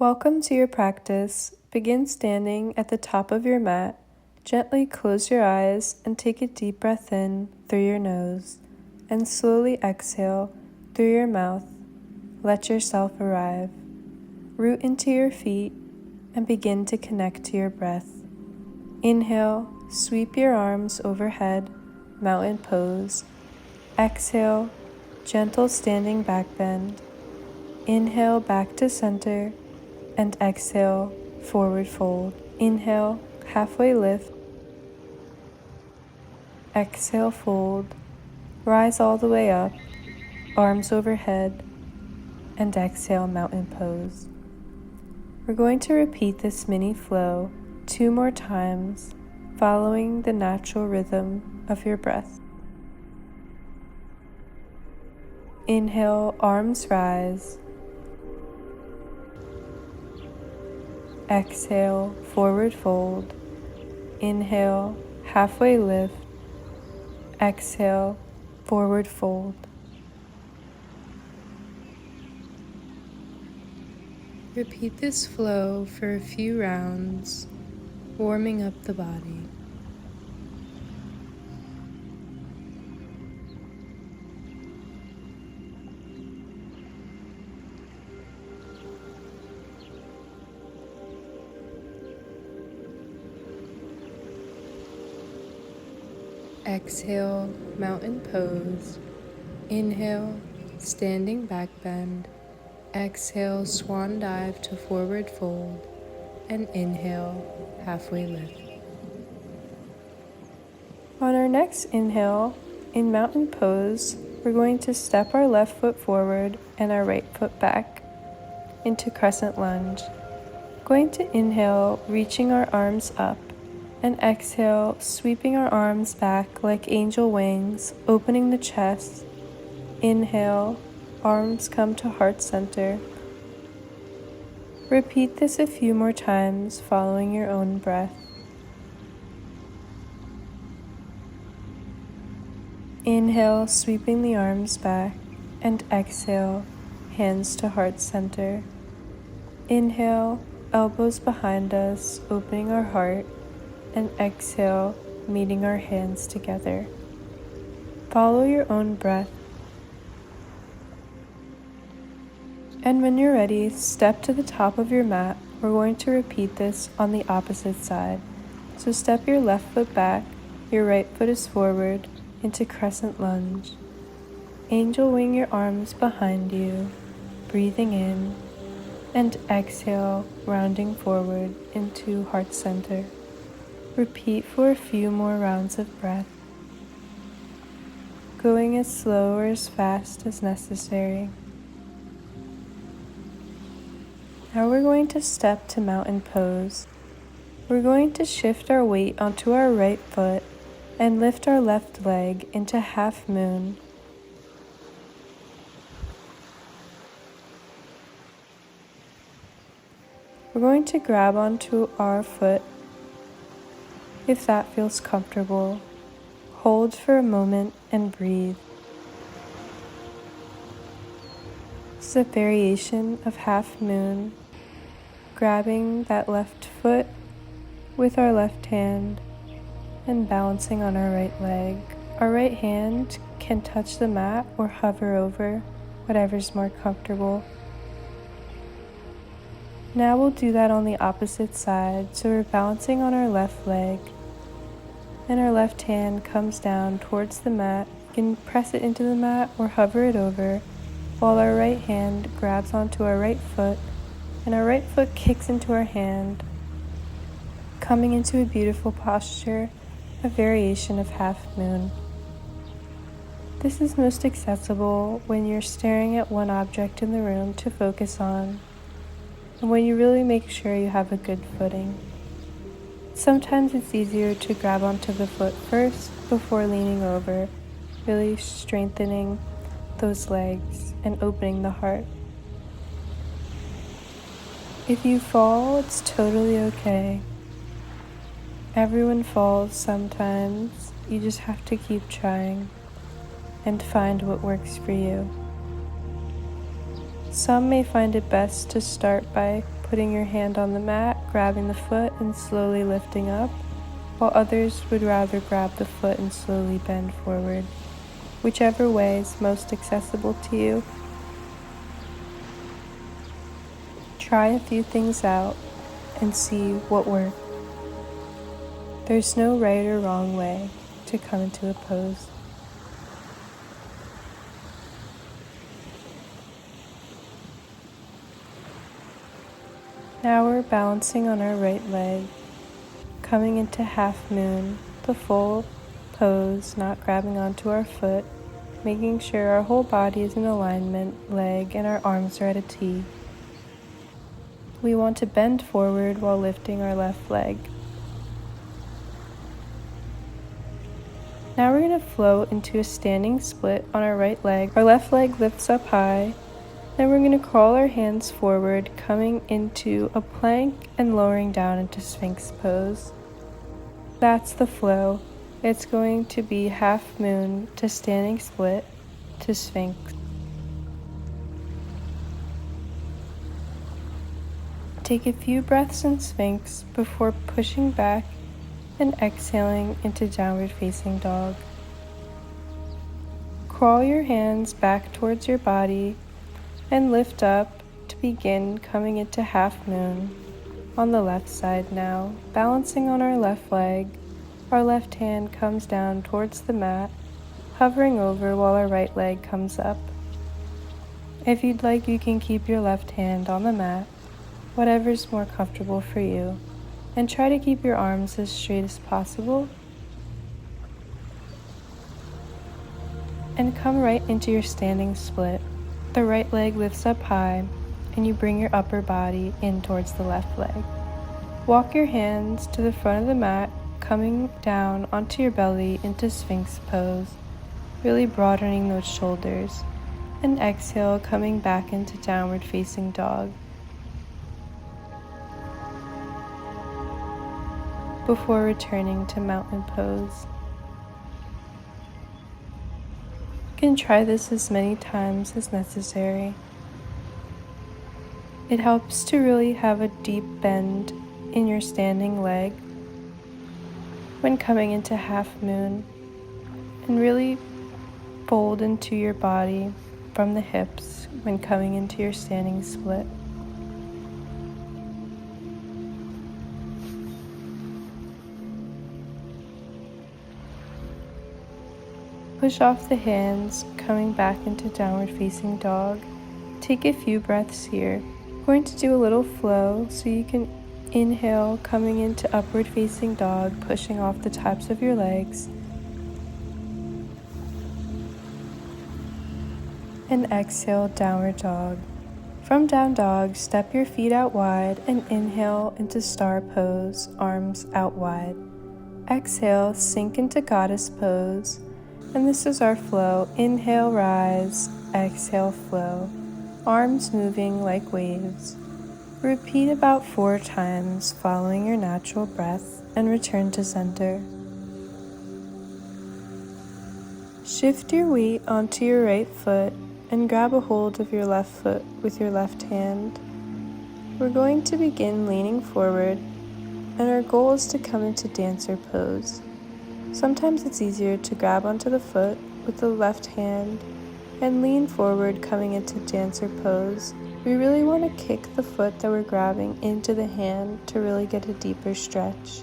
Welcome to your practice. Begin standing at the top of your mat. Gently close your eyes and take a deep breath in through your nose and slowly exhale through your mouth. Let yourself arrive. Root into your feet and begin to connect to your breath. Inhale, sweep your arms overhead, mountain pose. Exhale, gentle standing back bend. Inhale back to center and exhale, forward fold. Inhale, halfway lift. Exhale, fold. Rise all the way up, arms overhead, and exhale, mountain pose. We're going to repeat this mini flow 2 more times, following the natural rhythm of your breath. Inhale, arms rise. Exhale, forward fold. Inhale, halfway lift. Exhale, forward fold. Repeat this flow for a few rounds, warming up the body. Exhale, mountain pose. Inhale, standing back bend. Exhale, swan dive to forward fold. And inhale, halfway lift. On our next inhale, in mountain pose, we're going to step our left foot forward and our right foot back into crescent lunge. Going to inhale, reaching our arms up. And exhale, sweeping our arms back like angel wings, opening the chest. Inhale, arms come to heart center. Repeat this a few more times, following your own breath. Inhale, sweeping the arms back, and exhale, hands to heart center. Inhale, elbows behind us, opening our heart. And exhale, meeting our hands together. Follow your own breath. And when you're ready, step to the top of your mat. We're going to repeat this on the opposite side. So step your left foot back, your right foot is forward into crescent lunge. Angel wing your arms behind you, breathing in, and exhale, rounding forward into heart center. Repeat for a few more rounds of breath, going as slow or as fast as necessary. Now we're going to step to mountain pose. We're going to shift our weight onto our right foot and lift our left leg into half moon. We're going to grab onto our foot. If that feels comfortable, hold for a moment and breathe. This is a variation of half moon, grabbing that left foot with our left hand and balancing on our right leg. Our right hand can touch the mat or hover over, whatever's more comfortable. Now we'll do that on the opposite side, so we're balancing on our left leg, and our left hand comes down towards the mat. You can press it into the mat or hover it over, while our right hand grabs onto our right foot, and our right foot kicks into our hand, coming into a beautiful posture, a variation of half moon. This is most accessible when you're staring at one object in the room to focus on, and when you really make sure you have a good footing. Sometimes it's easier to grab onto the foot first before leaning over, really strengthening those legs and opening the heart. If you fall, it's totally okay. Everyone falls sometimes. You just have to keep trying and find what works for you. Some may find it best to start by putting your hand on the mat, grabbing the foot and slowly lifting up, while others would rather grab the foot and slowly bend forward. Whichever way is most accessible to you. Try a few things out and see what works. There's no right or wrong way to come into a pose. Now we're balancing on our right leg, coming into half moon, the full pose, not grabbing onto our foot, making sure our whole body is in alignment, leg and our arms are at a T. We want to bend forward while lifting our left leg. Now we're going to flow into a standing split on our right leg. Our left leg lifts up high. Then we're going to crawl our hands forward, coming into a plank and lowering down into Sphinx pose. That's the flow. It's going to be half moon to standing split to Sphinx. Take a few breaths in Sphinx before pushing back and exhaling into downward facing dog. Crawl your hands back towards your body and lift up to begin coming into half moon on the left side now, balancing on our left leg. Our left hand comes down towards the mat, hovering over while our right leg comes up. If you'd like, you can keep your left hand on the mat, whatever's more comfortable for you, and try to keep your arms as straight as possible. And come right into your standing split. The right leg lifts up high, and you bring your upper body in towards the left leg. Walk your hands to the front of the mat, coming down onto your belly into Sphinx pose, really broadening those shoulders. And exhale, coming back into downward facing dog. Before returning to mountain pose. You can try this as many times as necessary. It helps to really have a deep bend in your standing leg when coming into half moon, and really fold into your body from the hips when coming into your standing split. Push off the hands, coming back into downward facing dog. Take a few breaths here. We're going to do a little flow, so you can inhale, coming into upward facing dog, pushing off the tops of your legs. And exhale, downward dog. From down dog, step your feet out wide and inhale into star pose, arms out wide. Exhale, sink into goddess pose. And this is our flow. Inhale, rise. Exhale, flow. Arms moving like waves. Repeat about 4 times, following your natural breath, and return to center. Shift your weight onto your right foot and grab a hold of your left foot with your left hand. We're going to begin leaning forward, and our goal is to come into dancer pose. Sometimes it's easier to grab onto the foot with the left hand and lean forward, coming into dancer pose. We really want to kick the foot that we're grabbing into the hand to really get a deeper stretch.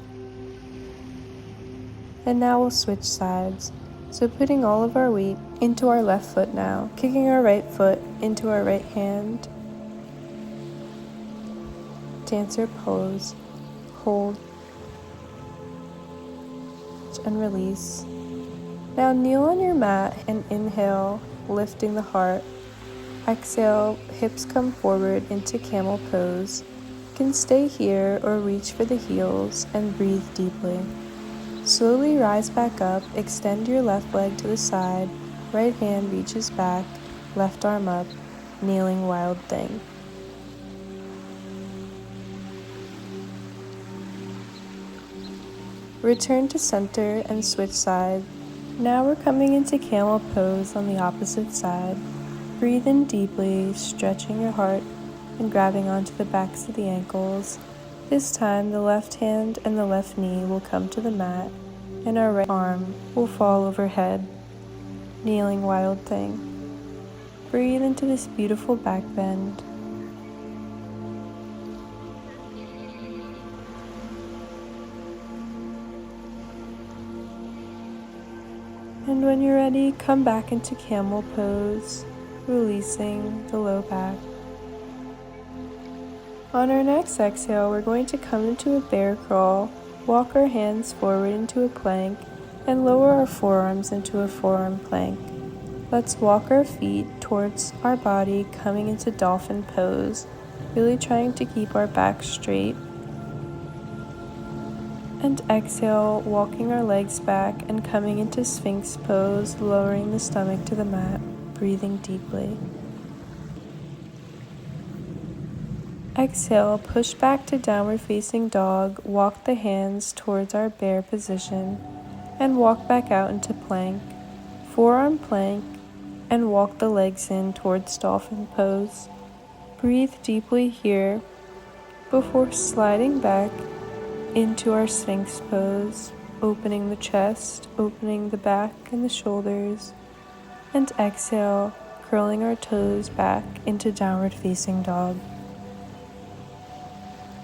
And now we'll switch sides. So putting all of our weight into our left foot now, kicking our right foot into our right hand. Dancer pose, hold, and release. Now kneel on your mat and inhale, lifting the heart. Exhale, hips come forward into camel pose. You can stay here or reach for the heels and breathe deeply. Slowly rise back up, extend your left leg to the side, right hand reaches back, left arm up, kneeling wild thing. Return to center and switch side. Now we're coming into camel pose on the opposite side. Breathe in deeply, stretching your heart, and grabbing onto the backs of the ankles. This time, the left hand and the left knee will come to the mat, and our right arm will fall overhead, kneeling wild thing. Breathe into this beautiful back bend. And when you're ready, come back into camel pose, releasing the low back. On our next exhale, we're going to come into a bear crawl, walk our hands forward into a plank, and lower our forearms into a forearm plank. Let's walk our feet towards our body, coming into dolphin pose, really trying to keep our back straight. And exhale, walking our legs back and coming into Sphinx pose, lowering the stomach to the mat, breathing deeply. Exhale, push back to downward facing dog, walk the hands towards our bear position, and walk back out into plank, forearm plank, and walk the legs in towards dolphin pose. Breathe deeply here before sliding back into our Sphinx pose, opening the chest, opening the back and the shoulders, and exhale, curling our toes back into downward facing dog.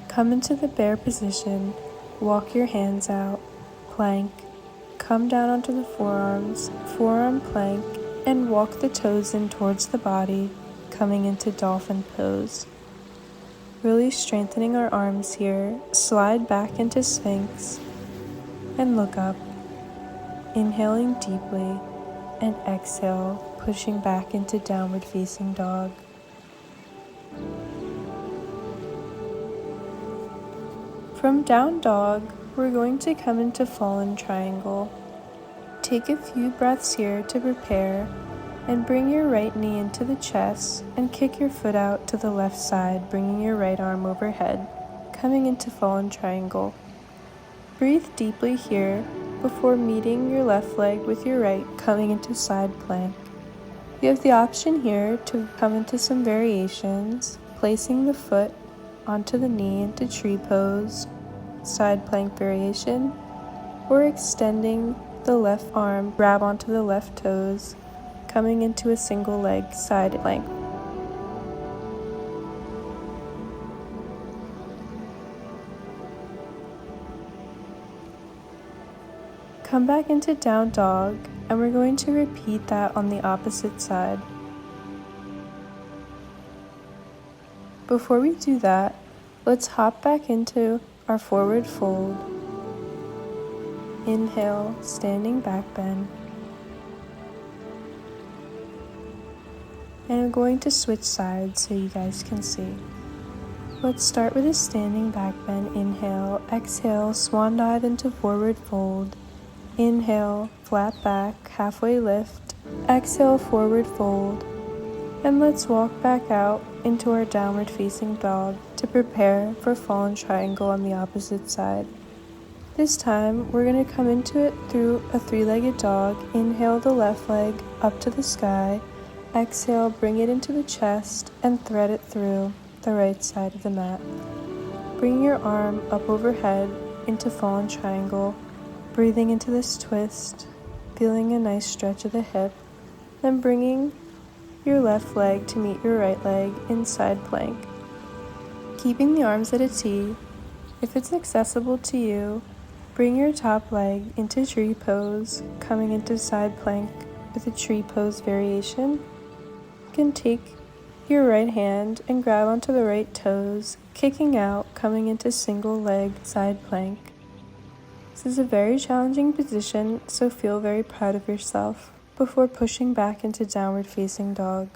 Come into the bear position, walk your hands out, plank, come down onto the forearms, forearm plank, and walk the toes in towards the body, coming into dolphin pose. Really strengthening our arms here, slide back into Sphinx, and look up, inhaling deeply, and exhale, pushing back into downward facing dog. From down dog, we're going to come into fallen triangle. Take a few breaths here to prepare, and bring your right knee into the chest and kick your foot out to the left side, bringing your right arm overhead, coming into fallen triangle. Breathe deeply here before meeting your left leg with your right, coming into side plank. You have the option here to come into some variations, placing the foot onto the knee into tree pose, side plank variation, or extending the left arm, grab onto the left toes, coming into a single leg side plank. Come back into down dog, and we're going to repeat that on the opposite side. Before we do that, let's hop back into our forward fold. Inhale, standing back bend. And I'm going to switch sides so you guys can see. Let's start with a standing back bend. Inhale, exhale, swan dive into forward fold. Inhale, flat back, halfway lift. Exhale, forward fold. And let's walk back out into our downward facing dog to prepare for fallen triangle on the opposite side. This time, we're going to come into it through a three-legged dog. Inhale the left leg up to the sky. Exhale, bring it into the chest and thread it through the right side of the mat. Bring your arm up overhead into fallen triangle, breathing into this twist, feeling a nice stretch of the hip, then bringing your left leg to meet your right leg in side plank. Keeping the arms at a T. If it's accessible to you, bring your top leg into tree pose, coming into side plank with a tree pose variation. You can take your right hand and grab onto the right toes, kicking out, coming into single leg side plank. This is a very challenging position, so feel very proud of yourself before pushing back into downward facing dog.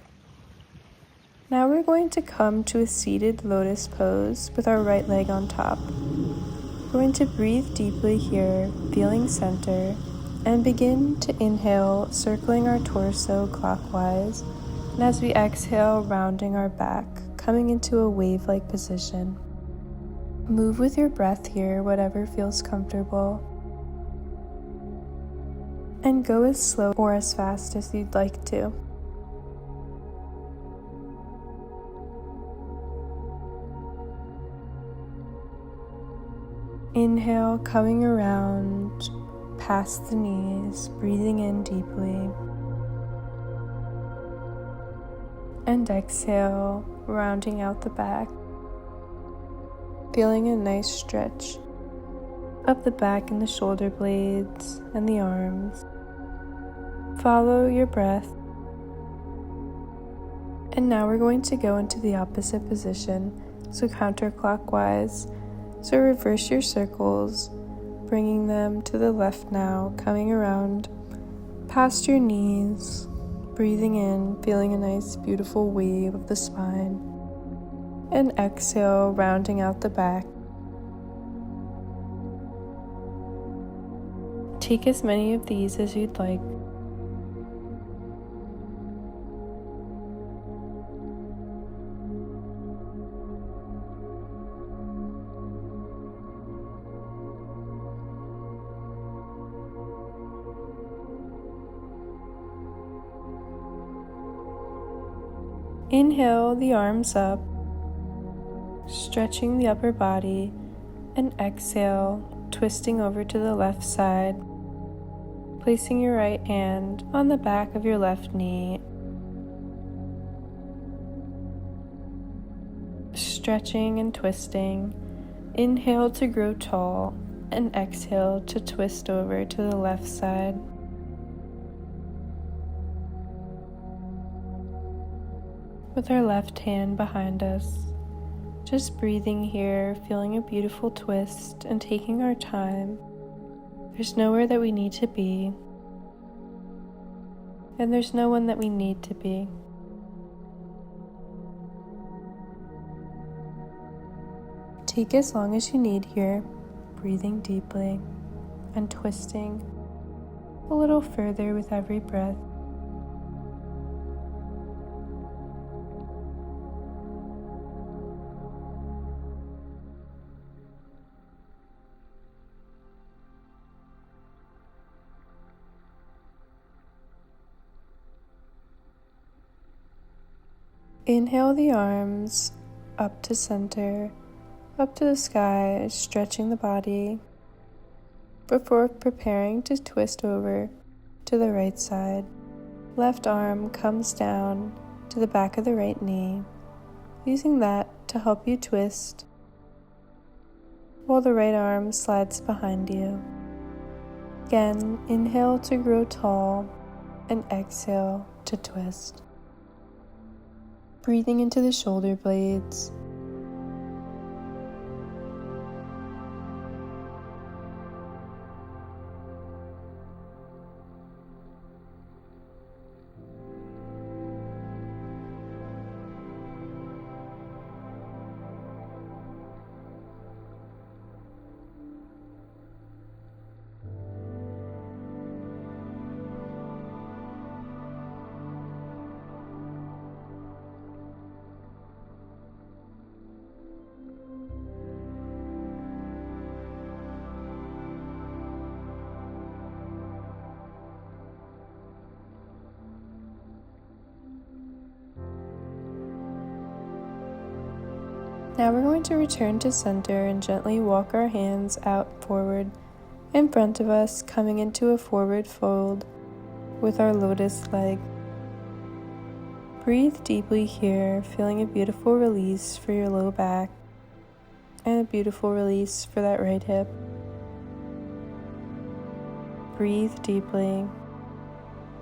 Now we're going to come to a seated lotus pose with our right leg on top. We're going to breathe deeply here, feeling center, and begin to inhale, circling our torso clockwise, and as we exhale, rounding our back, coming into a wave-like position. Move with your breath here, whatever feels comfortable, and go as slow or as fast as you'd like to. Inhale, coming around past the knees, breathing in deeply. And exhale, rounding out the back. Feeling a nice stretch up the back and the shoulder blades and the arms. Follow your breath. And now we're going to go into the opposite position, so counterclockwise. So reverse your circles, bringing them to the left now, coming around past your knees, breathing in, feeling a nice beautiful wave of the spine. And exhale, rounding out the back. Take as many of these as you'd like. Inhale the arms up, stretching the upper body, and exhale, twisting over to the left side, placing your right hand on the back of your left knee, stretching and twisting. Inhale to grow tall, and exhale to twist over to the left side. With our left hand behind us, just breathing here, feeling a beautiful twist and taking our time. There's nowhere that we need to be, and there's no one that we need to be. Take as long as you need here, breathing deeply and twisting a little further with every breath. Inhale the arms up to center, up to the sky, stretching the body before preparing to twist over to the right side. Left arm comes down to the back of the right knee, using that to help you twist, while the right arm slides behind you. Again, inhale to grow tall and exhale to twist. Breathing into the shoulder blades. Now we're going to return to center and gently walk our hands out forward in front of us, coming into a forward fold with our lotus leg. Breathe deeply here, feeling a beautiful release for your low back and a beautiful release for that right hip. Breathe deeply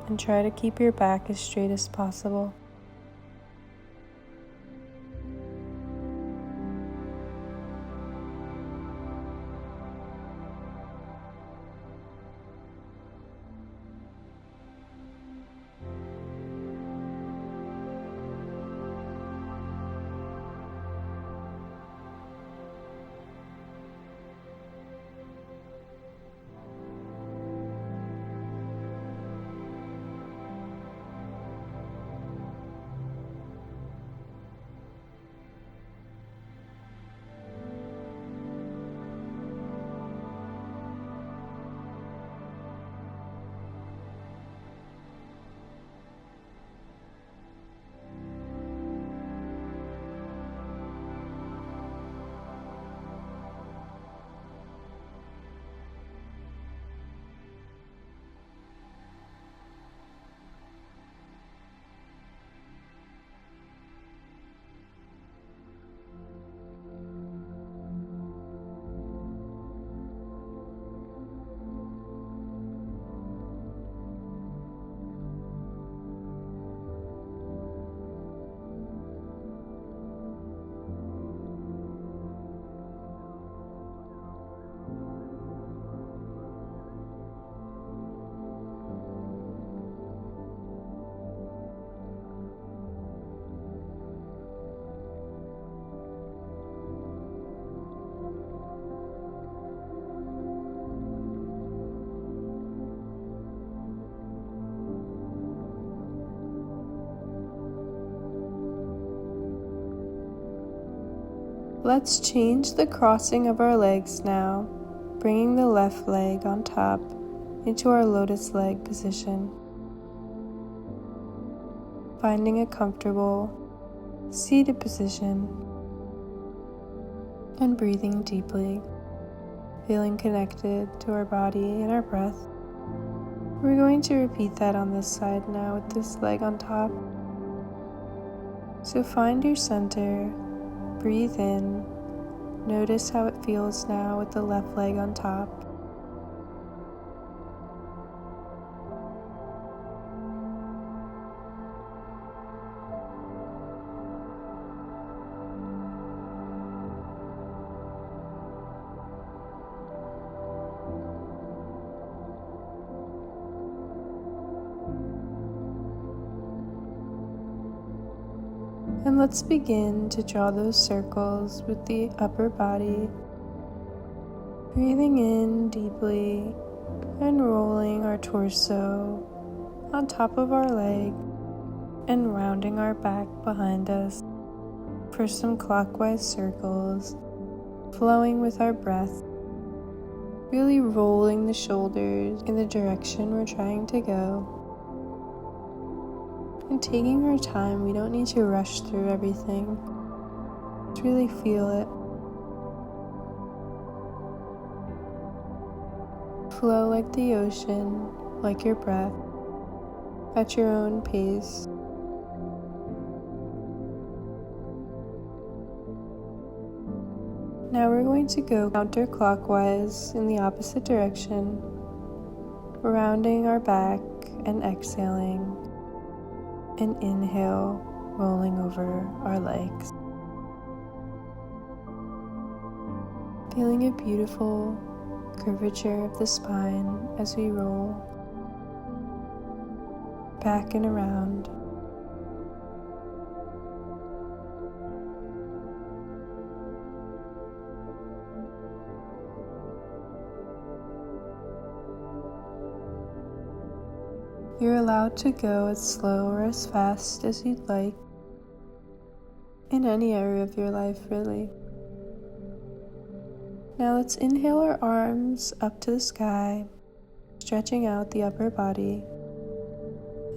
and try to keep your back as straight as possible. Let's change the crossing of our legs now, bringing the left leg on top into our lotus leg position. Finding a comfortable seated position and breathing deeply, feeling connected to our body and our breath. We're going to repeat that on this side now with this leg on top. So find your center, breathe in, notice how it feels now with the left leg on top. And let's begin to draw those circles with the upper body, breathing in deeply and rolling our torso on top of our leg and rounding our back behind us for some clockwise circles, flowing with our breath, really rolling the shoulders in the direction we're trying to go. And taking our time, we don't need to rush through everything. Just really feel it. Flow like the ocean, like your breath, at your own pace. Now we're going to go counterclockwise in the opposite direction, rounding our back and exhaling. And inhale, rolling over our legs. Feeling a beautiful curvature of the spine as we roll back and around. You're allowed to go as slow or as fast as you'd like in any area of your life, really. Now let's inhale our arms up to the sky, stretching out the upper body.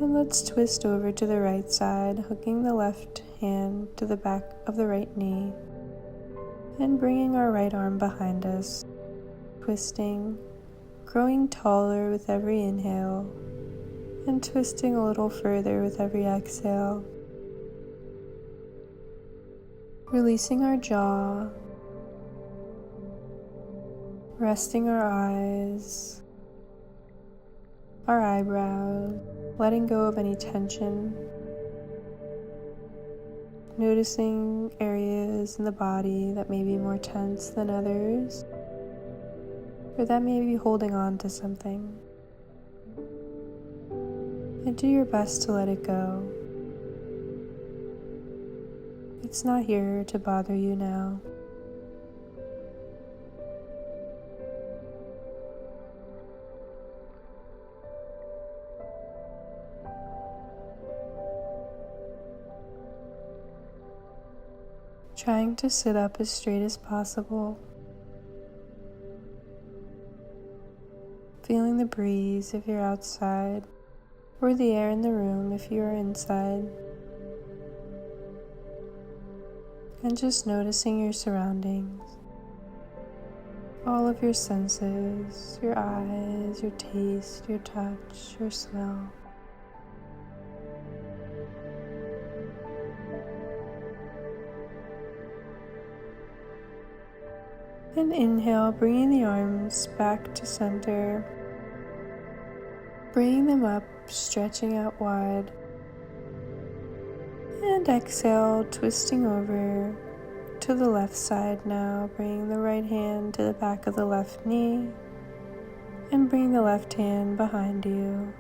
And let's twist over to the right side, hooking the left hand to the back of the right knee and bringing our right arm behind us, twisting, growing taller with every inhale, and twisting a little further with every exhale. Releasing our jaw, resting our eyes, our eyebrows, letting go of any tension. Noticing areas in the body that may be more tense than others, or that may be holding on to something. And do your best to let it go. It's not here to bother you now. Trying to sit up as straight as possible. Feeling the breeze if you're outside, or the air in the room if you are inside. And just noticing your surroundings. All of your senses, your eyes, your taste, your touch, your smell. And inhale, bringing the arms back to center. Bringing them up, stretching out wide. And exhale, twisting over to the left side now, bringing the right hand to the back of the left knee and bring the left hand behind you.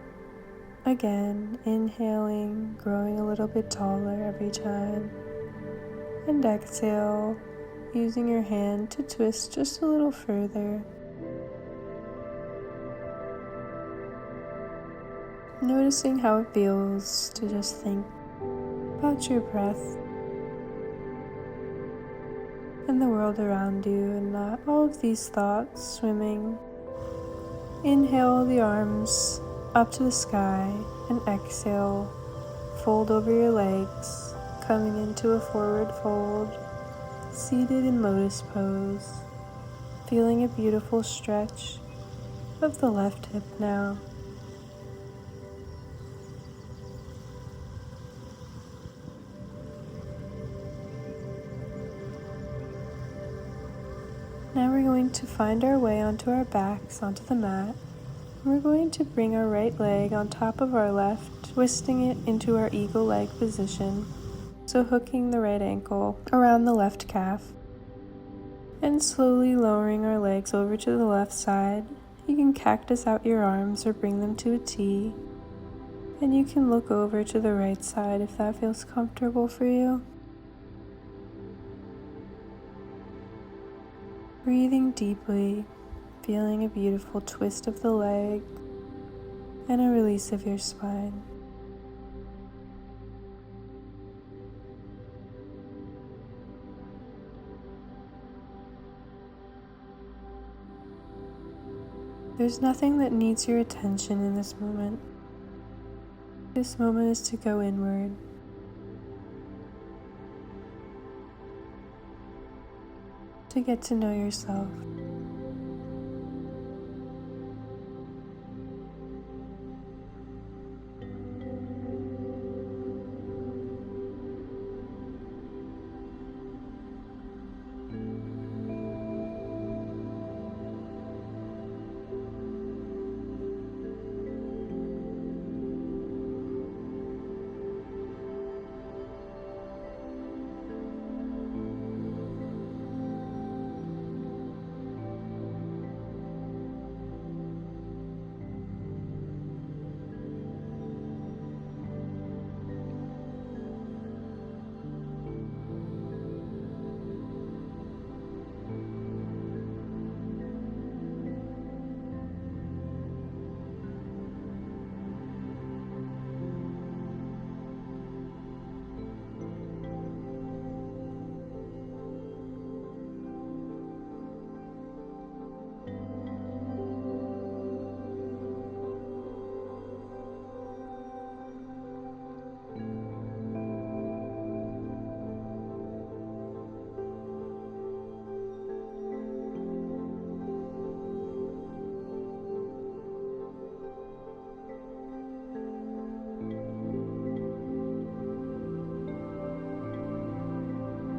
Again, inhaling, growing a little bit taller every time. And exhale, using your hand to twist just a little further. Noticing how it feels to just think about your breath and the world around you and not all of these thoughts swimming. Inhale the arms up to the sky and exhale, fold over your legs, coming into a forward fold, seated in lotus pose, feeling a beautiful stretch of the left hip now. Now we're going to find our way onto our backs, onto the mat. We're going to bring our right leg on top of our left, twisting it into our eagle leg position. So hooking the right ankle around the left calf and slowly lowering our legs over to the left side. You can cactus out your arms or bring them to a T. And you can look over to the right side if that feels comfortable for you. Breathing deeply, feeling a beautiful twist of the leg and a release of your spine. There's nothing that needs your attention in this moment. This moment is to go inward. To get to know yourself.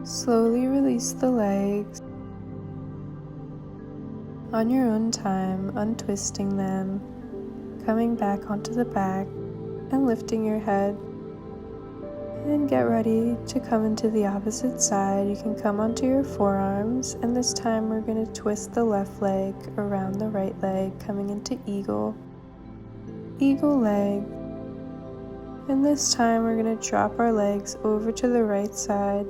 Slowly release the legs on your own time, untwisting them, coming back onto the back and lifting your head. And get ready to come into the opposite side. You can come onto your forearms, and this time we're going to twist the left leg around the right leg, coming into eagle leg. And this time we're going to drop our legs over to the right side.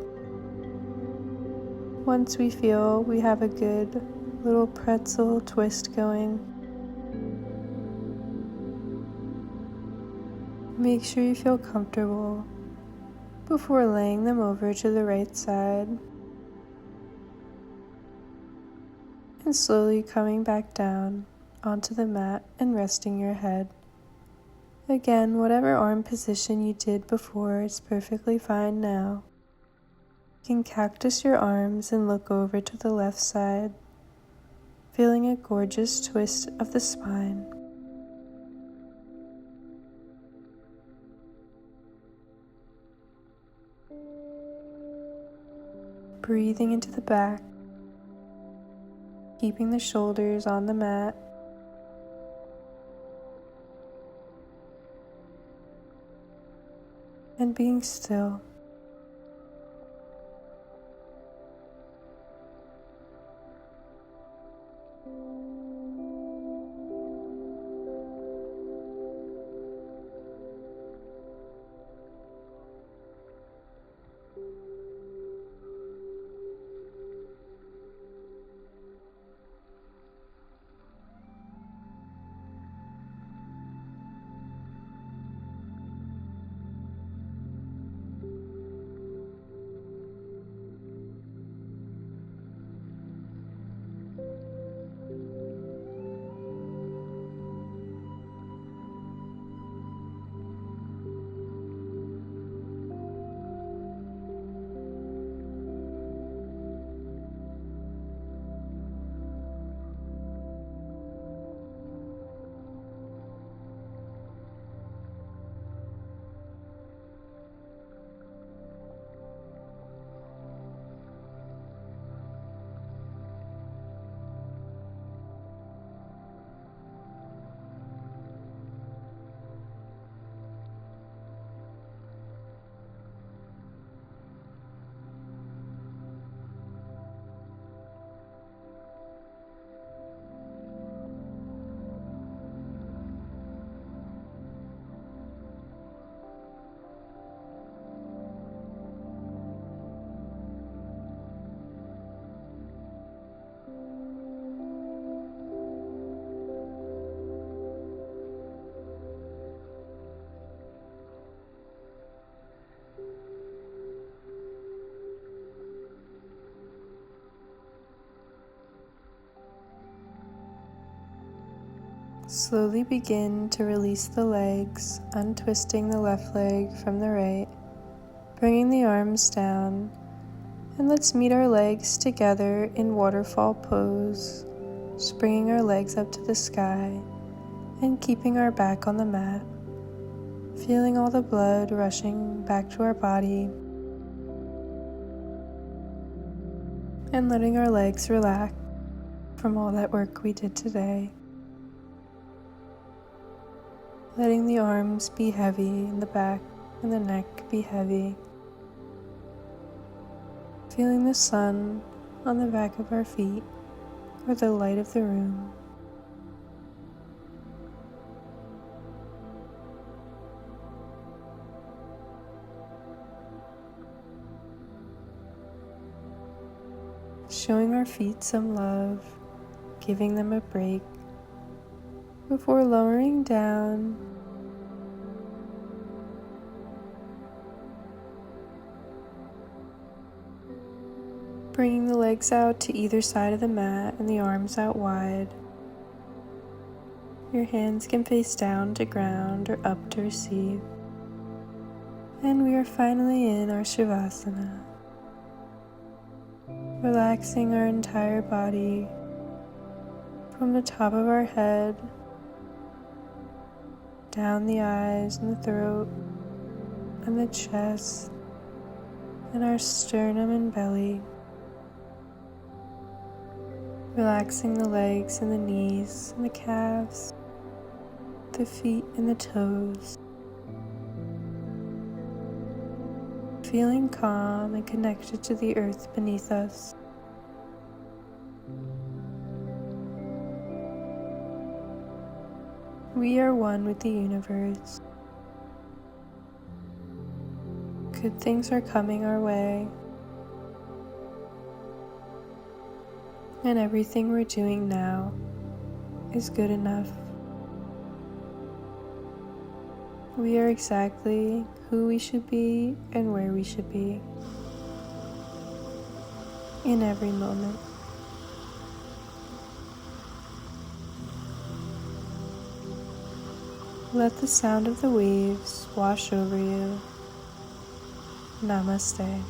Once we feel we have a good little pretzel twist going, make sure you feel comfortable before laying them over to the right side and slowly coming back down onto the mat and resting your head. Again, whatever arm position you did before is perfectly fine now. You can cactus your arms and look over to the left side, feeling a gorgeous twist of the spine. Breathing into the back, keeping the shoulders on the mat. And being still. Slowly begin to release the legs, untwisting the left leg from the right, bringing the arms down, and let's meet our legs together in waterfall pose, springing our legs up to the sky and keeping our back on the mat, feeling all the blood rushing back to our body, and letting our legs relax from all that work we did today. Letting the arms be heavy and the back and the neck be heavy. Feeling the sun on the back of our feet or the light of the room. Showing our feet some love, giving them a break before lowering down, bringing the legs out to either side of the mat and the arms out wide. Your hands can face down to ground or up to receive. And we are finally in our Shavasana, relaxing our entire body from the top of our head, down the eyes and the throat and the chest and our sternum and belly. Relaxing the legs and the knees and the calves, the feet and the toes. Feeling calm and connected to the earth beneath us. We are one with the universe. Good things are coming our way. And everything we're doing now is good enough. We are exactly who we should be and where we should be in every moment. Let the sound of the waves wash over you. Namaste.